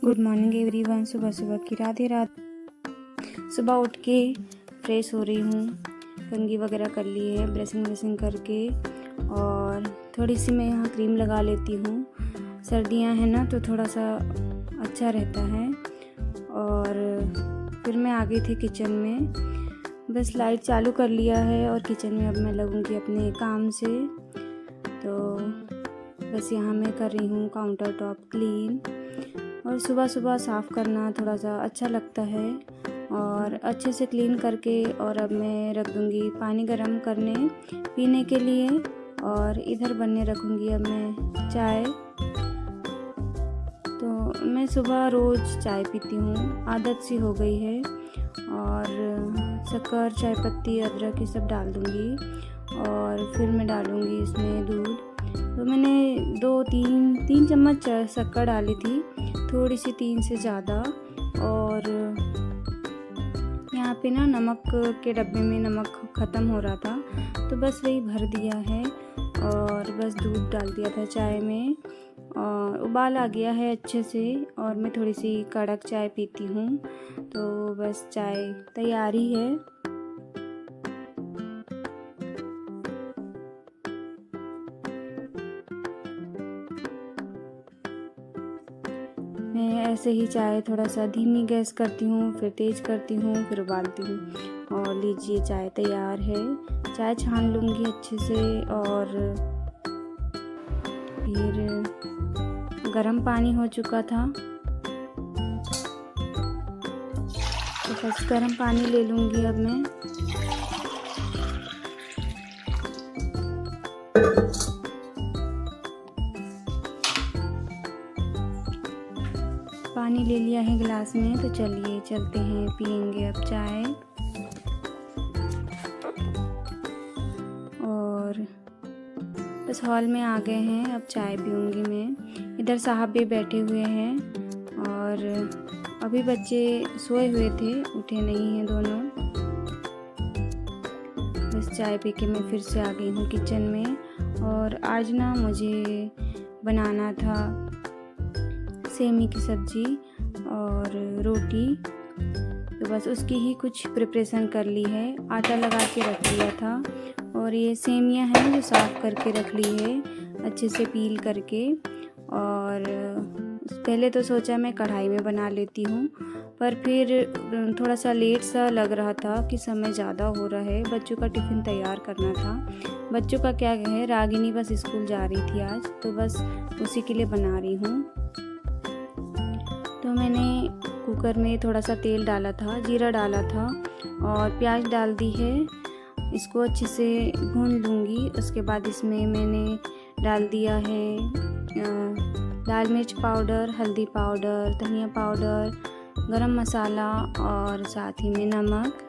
Good morning everyone. सुबह सुबह की राधे राधे। सुबह उठ के फ्रेश हो रही हूँ, कंघी वगैरह कर ली है, ब्रशिंग करके, और थोड़ी सी मैं यहाँ क्रीम लगा लेती हूँ। सर्दियाँ हैं ना, तो थोड़ा सा अच्छा रहता है। और फिर मैं आ गई थी किचन में, बस लाइट चालू कर लिया है और किचन में अब मैं लगूँगी अपने काम से। तो बस यहाँ मैं कर रही हूँ काउंटर टॉप क्लीन, और सुबह सुबह साफ़ करना थोड़ा सा अच्छा लगता है। और अच्छे से क्लीन करके, और अब मैं रख दूँगी पानी गर्म करने पीने के लिए, और इधर बनने रखूँगी अब मैं चाय। तो मैं सुबह रोज़ चाय पीती हूँ, आदत सी हो गई है। और शक्कर, चाय पत्ती, अदरक ये सब डाल दूँगी, और फिर मैं डालूँगी इसमें दूध। तो मैंने 2-3 चम्मच शक्कर डाली थी, थोड़ी सी 3 से ज़्यादा। और यहाँ पे ना नमक के डब्बे में नमक ख़त्म हो रहा था, तो बस वही भर दिया है, और बस दूध डाल दिया था चाय में, और उबाल आ गया है अच्छे से। और मैं थोड़ी सी कड़क चाय पीती हूँ, तो बस चाय तैयार ही है। मैं ऐसे ही चाय थोड़ा सा धीमी गैस करती हूँ, फिर तेज़ करती हूँ, फिर उबालती हूँ। और लीजिए चाय तैयार है। चाय छान लूँगी अच्छे से, और फिर गर्म पानी हो चुका था, तो बस गर्म पानी ले लूँगी अब मैं। पानी ले लिया है गिलास में, तो चलिए चलते हैं, पियेंगे अब चाय। और बस हॉल में आ गए हैं, अब चाय पीऊँगी मैं। इधर साहब भी बैठे हुए हैं, और अभी बच्चे सोए हुए थे, उठे नहीं हैं दोनों। बस चाय पी के मैं फिर से आ गई हूँ किचन में। और आज ना मुझे बनाना था सेमी की सब्ज़ी और रोटी, तो बस उसकी ही कुछ प्रिपरेशन कर ली है। आटा लगा के रख लिया था, और ये सेमियां हैं जो साफ़ करके रख ली है अच्छे से पील करके। और पहले तो सोचा मैं कढ़ाई में बना लेती हूँ, पर फिर थोड़ा सा लेट सा लग रहा था कि समय ज़्यादा हो रहा है, बच्चों का टिफ़िन तैयार करना था। बच्चों का क्या है, रागिनी बस स्कूल जा रही थी आज, तो बस उसी के लिए बना रही हूँ। तो मैंने कुकर में थोड़ा सा तेल डाला था, जीरा डाला था, और प्याज डाल दी है। इसको अच्छे से भून लूँगी। उसके बाद इसमें मैंने डाल दिया है लाल मिर्च पाउडर, हल्दी पाउडर, धनिया पाउडर, गरम मसाला, और साथ ही में नमक।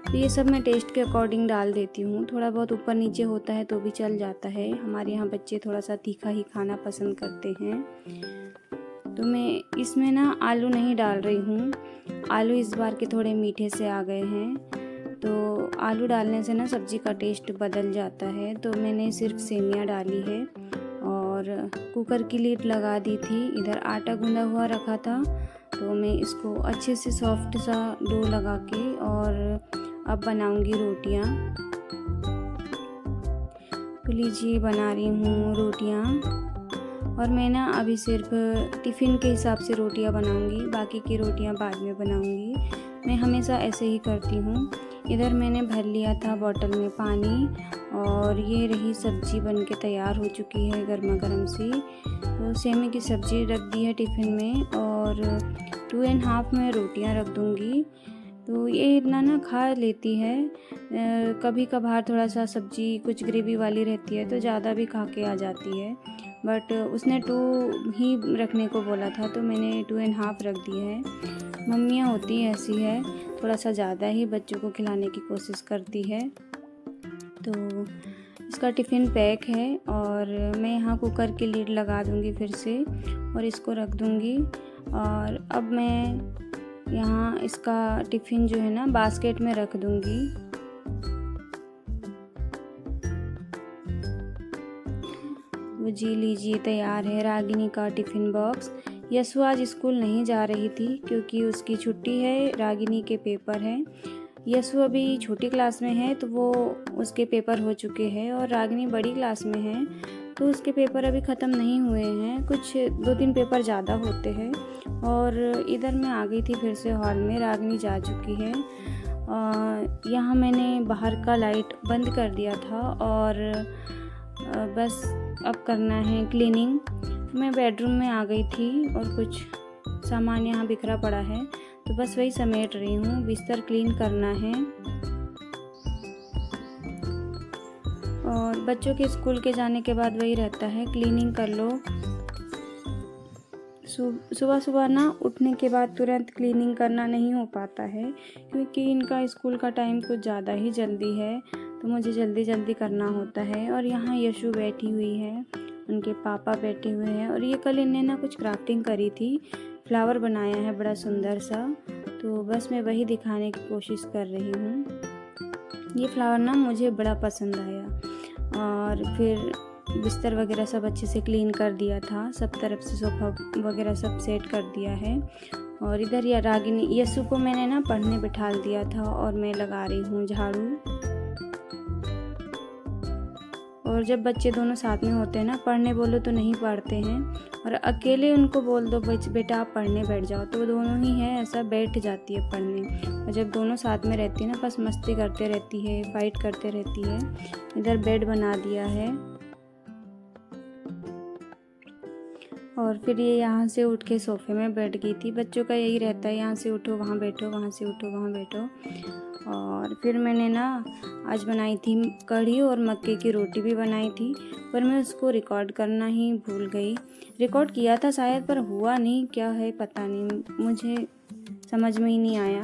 तो ये सब मैं टेस्ट के अकॉर्डिंग डाल देती हूँ। थोड़ा बहुत ऊपर नीचे होता है तो भी चल जाता है, हमारे यहाँ बच्चे थोड़ा सा तीखा ही खाना पसंद करते हैं। तो मैं इसमें ना आलू नहीं डाल रही हूँ, आलू इस बार के थोड़े मीठे से आ गए हैं, तो आलू डालने से ना सब्ज़ी का टेस्ट बदल जाता है। तो मैंने सिर्फ सेमियाँ डाली है, और कुकर की लीड लगा दी थी। इधर आटा गूंदा हुआ रखा था, तो मैं इसको अच्छे से सॉफ्ट सा डो लगा के, और अब बनाऊंगी रोटियां। तो लीजिए बना रही हूँ रोटियां, और मैं ना अभी सिर्फ टिफ़िन के हिसाब से रोटियां बनाऊंगी, बाकी की रोटियां बाद में बनाऊंगी। मैं हमेशा ऐसे ही करती हूँ। इधर मैंने भर लिया था बॉटल में पानी, और ये रही सब्ज़ी बन के तैयार हो चुकी है गर्मा गर्म सी। तो सेमी की सब्ज़ी रख दी है टिफ़िन में, और 2.5 में रोटियां रख दूँगी। तो ये इतना ना खा लेती है, कभी कभार थोड़ा सा सब्ज़ी कुछ ग्रेवी वाली रहती है तो ज़्यादा भी खा के आ जाती है, बट उसने 2 ही रखने को बोला था, तो मैंने 2.5 रख दी है। मम्मियाँ होती ऐसी है, थोड़ा सा ज़्यादा ही बच्चों को खिलाने की कोशिश करती है। तो इसका टिफ़िन पैक है, और मैं यहाँ कुकर की लीड लगा दूँगी फिर से, और इसको रख दूँगी। और अब मैं यहाँ इसका टिफ़िन जो है ना बास्केट में रख दूँगी। जी लीजिए तैयार है रागिनी का टिफ़िन बॉक्स। यशु आज स्कूल नहीं जा रही थी क्योंकि उसकी छुट्टी है, रागिनी के पेपर हैं। यशु अभी छोटी क्लास में है तो वो उसके पेपर हो चुके हैं और रागिनी बड़ी क्लास में है तो उसके पेपर अभी ख़त्म नहीं हुए हैं, कुछ 2-3 पेपर ज़्यादा होते हैं। और इधर मैं आ गई थी फिर से हॉल में, रागिनी जा चुकी है। यहाँ मैंने बाहर का लाइट बंद कर दिया था और बस अब करना है क्लीनिंग। मैं बेडरूम में आ गई थी और कुछ सामान यहाँ बिखरा पड़ा है तो बस वही समेट रही हूँ। बिस्तर क्लीन करना है और बच्चों के स्कूल के जाने के बाद वही रहता है, क्लीनिंग कर लो। सुबह सुबह ना उठने के बाद तुरंत क्लीनिंग करना नहीं हो पाता है क्योंकि इनका स्कूल का टाइम कुछ ज़्यादा ही जल्दी है तो मुझे जल्दी जल्दी करना होता है। और यहाँ यशु बैठी हुई है, उनके पापा बैठे हुए हैं और ये कल इन्हें ना कुछ क्राफ्टिंग करी थी, फ्लावर बनाया है बड़ा सुंदर सा, तो बस मैं वही दिखाने की कोशिश कर रही हूँ। ये फ्लावर ना मुझे बड़ा पसंद आया और फिर बिस्तर वगैरह सब अच्छे से क्लीन कर दिया था, सब तरफ से सोफ़ा वगैरह सब सेट कर दिया है। और इधर या रागिनी यशु को मैंने ना पढ़ने बिठा दिया था और मैं लगा रही हूँ झाड़ू। और जब बच्चे दोनों साथ में होते हैं ना, पढ़ने बोलो तो नहीं पढ़ते हैं और अकेले उनको बोल दो बेटा आप पढ़ने बैठ जाओ तो दोनों ही है ऐसा बैठ जाती है पढ़ने। और जब दोनों साथ में रहती है ना, बस मस्ती करते रहती है, फाइट करते रहती है। इधर बेड बना दिया है और फिर ये यहाँ से उठ के सोफ़े में बैठ गई थी। बच्चों का यही रहता है, यहाँ से उठो वहाँ बैठो, वहाँ से उठो वहाँ बैठो। और फिर मैंने ना आज बनाई थी कढ़ी और मक्के की रोटी भी बनाई थी, पर मैं उसको रिकॉर्ड करना ही भूल गई। रिकॉर्ड किया था शायद पर हुआ नहीं, क्या है पता नहीं, मुझे समझ में ही नहीं आया।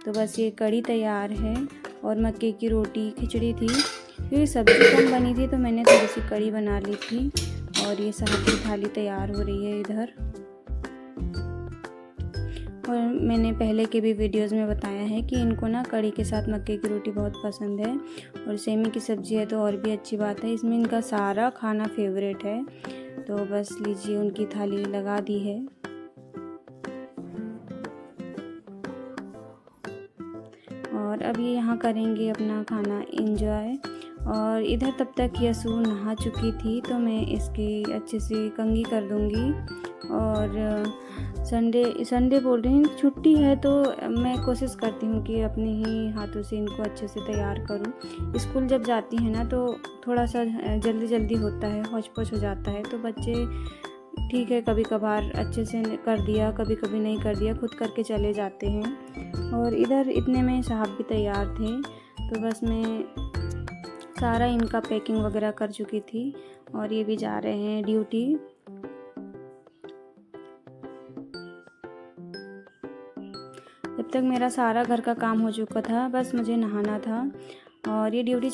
तो बस ये कढ़ी तैयार है और मक्के की रोटी, खिचड़ी थी क्योंकि सब्ज़ी कम बनी थी तो मैंने थोड़ी सी कढ़ी बना ली थी। और ये साथ की थाली तैयार हो रही है इधर। और मैंने पहले के भी वीडियोस में बताया है कि इनको ना कढ़ी के साथ मक्के की रोटी बहुत पसंद है और सेमी की सब्ज़ी है तो और भी अच्छी बात है। इसमें इनका सारा खाना फेवरेट है। तो बस लीजिए उनकी थाली लगा दी है। और अब ये यहाँ करेंगे अपना खाना एंजॉय। और इधर तब तक यशु नहा चुकी थी तो मैं इसकी अच्छे से कंघी कर दूँगी। और संडे बोल रही हूँ, छुट्टी है तो मैं कोशिश करती हूँ कि अपने ही हाथों से इनको अच्छे से तैयार करूँ। स्कूल जब जाती है ना तो थोड़ा सा जल्दी जल्दी होता है, हौच-पौच हो जाता है तो बच्चे ठीक है कभी कभार अच्छे से कर दिया, कभी कभी नहीं कर दिया, खुद करके चले जाते हैं। और इधर इतने में साहब भी तैयार थे तो बस मैं सारा इनका पैकिंग वगैरह कर चुकी थी और ये भी जा रहे हैं ड्यूटी। जब तक मेरा सारा घर का काम हो चुका था, बस मुझे नहाना था और ये ड्यूटी